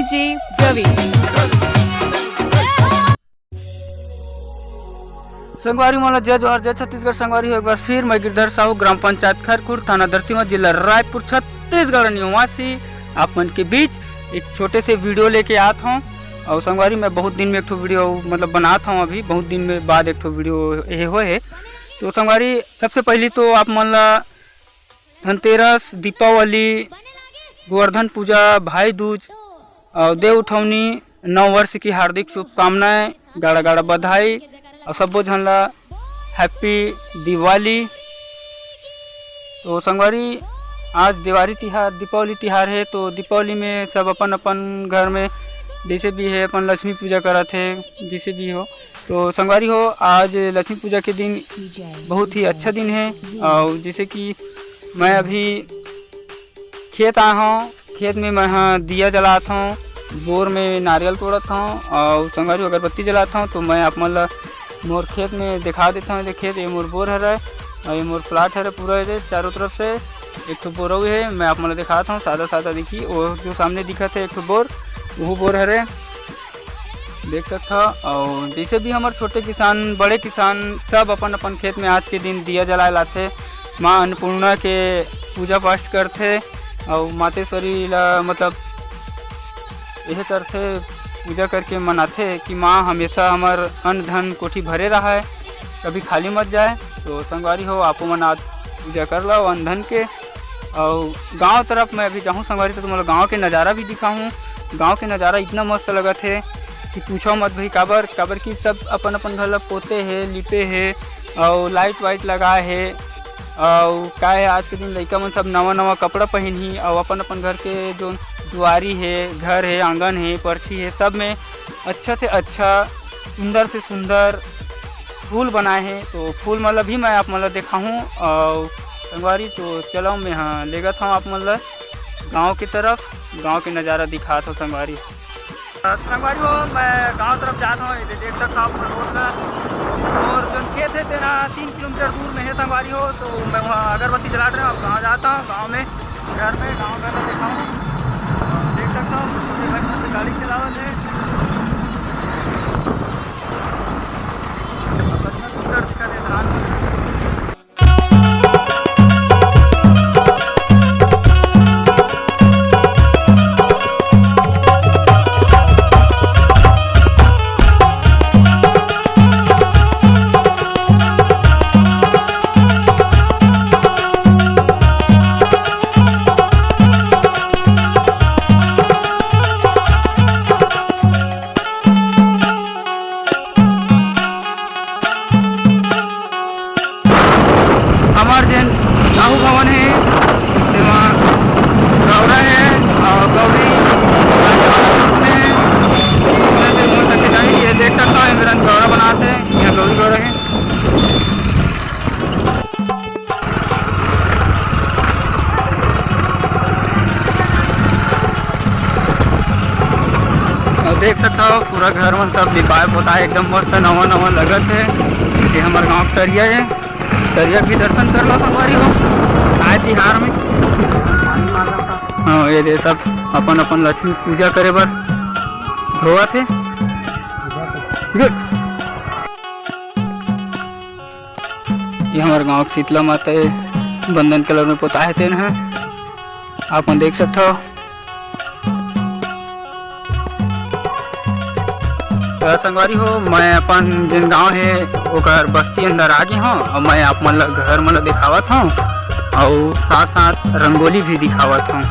DJ Ravi. संगवारी मोला जय जोहार, जय छत्तीसगढ़। संगवारी हो एक बार फिर मैं गिरधर साहू, ग्राम पंचायत खरखुर, थाना दर्तीमा, जिला रायपुर, छत्तीसगढ़ निवासी आप मन के बीच एक छोटे से वीडियो लेके आता हूँ। और संगवारी मैं बहुत दिन में एक वीडियो मतलब बनाता हूँ, अभी बहुत दिन में बाद एक वीडियो ये हुए। तो संगवारी सबसे पहले तो आप मन ला धनतेरस, दीपावली, गोवर्धन पूजा, भाई दूज और देव उठौनी, नव वर्ष की हार्दिक शुभकामनाएं, गाड़ा गाड़ा बधाई और सबो झन ला हैप्पी दिवाली। तो संगवारी आज दीपावली तिहार है। तो दीपावली में सब अपन अपन घर में जैसे भी है अपन लक्ष्मी पूजा करत है, जैसे भी हो। तो संगवारी हो आज लक्ष्मी पूजा के दिन बहुत ही अच्छा दिन है। और जैसे कि मैं अभी खेत आया हूँ, खेत में मैं दिया जलाता हूँ, बोर में नारियल तोड़ता हूँ और संगवारी अगरबत्ती जलाता हूँ। तो मैं आप मतलब मोर खेत में दिखा देता हूँ। खेत ये मोर बोर है और ये मोर प्लाट है पूरा, है चारों तरफ से एक तो बोर है। मैं आप मतलब दिखाता हूँ सादा सादा, देखिए वो जो सामने दिखा था एक तो बोर, वो बोर है देख सकता। और जैसे भी हमारे छोटे किसान बड़े किसान सब अपन अपन खेत में आज के दिन दिया जलाए लाते, माँ अन्नपूर्णा के पूजा पाठ करते और मातेश्वरी ला मतलब यह करते, पूजा करके मनाते कि माँ हमेशा हमार अन्न धन कोठी भरे रहा है, कभी खाली मत जाए। तो संगवारी हो आपो मन आज पूजा कर लो अन्न धन के। और गांव तरफ मैं अभी जाऊँ संगवारी तो मतलब गांव के नज़ारा भी दिखाऊँ। गांव के नज़ारा इतना मस्त लगा थे कि पूछो मत भाई। काबर की सब अपन अपन घर ला पोते है, लिपे है और लाइट वाइट लगाए है। और क्या है आज के दिन लड़का मन सब नवा नवा कपड़ा पहन ही और अपन अपन घर के जो दुआरी है, घर है, आंगन है, पर्ची है, सब में अच्छा से अच्छा सुंदर से सुंदर फूल बनाए हैं। तो फूल मतलब भी मैं आप मतलब दिखाऊँ और संगवारी तो चलो मैं ले गया था आप मतलब गांव की तरफ, गांव के नज़ारा दिखा था संगवारी। संगवारी हो मैं गांव तरफ जाता हूँ, ये देख सकता हूँ अपना रोड का। और जो खेत है तेरा 3 किलोमीटर दूर में है संगवारी हो। तो मैं वहाँ अगरबत्ती जला रहा हूँ, गाँव जाता हूँ, गाँव में घर में दिखाऊँ। देख सकता हूँ गाड़ी चलावत है, सुंदर दिखा दे धान। साहू भवन है, गौरा है और गौरी ये देख सकता हूँ मेरा गौरा बनाते हैं, यहाँ गौरी गौरा है। और देख सकता हो पूरा घर में सब लिपाए पोताए एकदम मस्त नवा नवा लगत है। ये हमारे गाँव तरिया है, तरिया भी दर्शन कर लो संगवारी हो आए तिहार में। हाँ ये सब अपन अपन लक्ष्मी पूजा करे बर धोआ थे। ये हमारे गांव की शीतला माता है, बंदन कलर में पोताए थे ना, आप देख सकते हो। संगवारी हो मैं अपन जिन गाँव है ओकर बस्ती अंदर आ गई हूँ और मैं आप मतलब घर मतलब दिखावत हूँ और साथ साथ रंगोली भी दिखावत हूँ।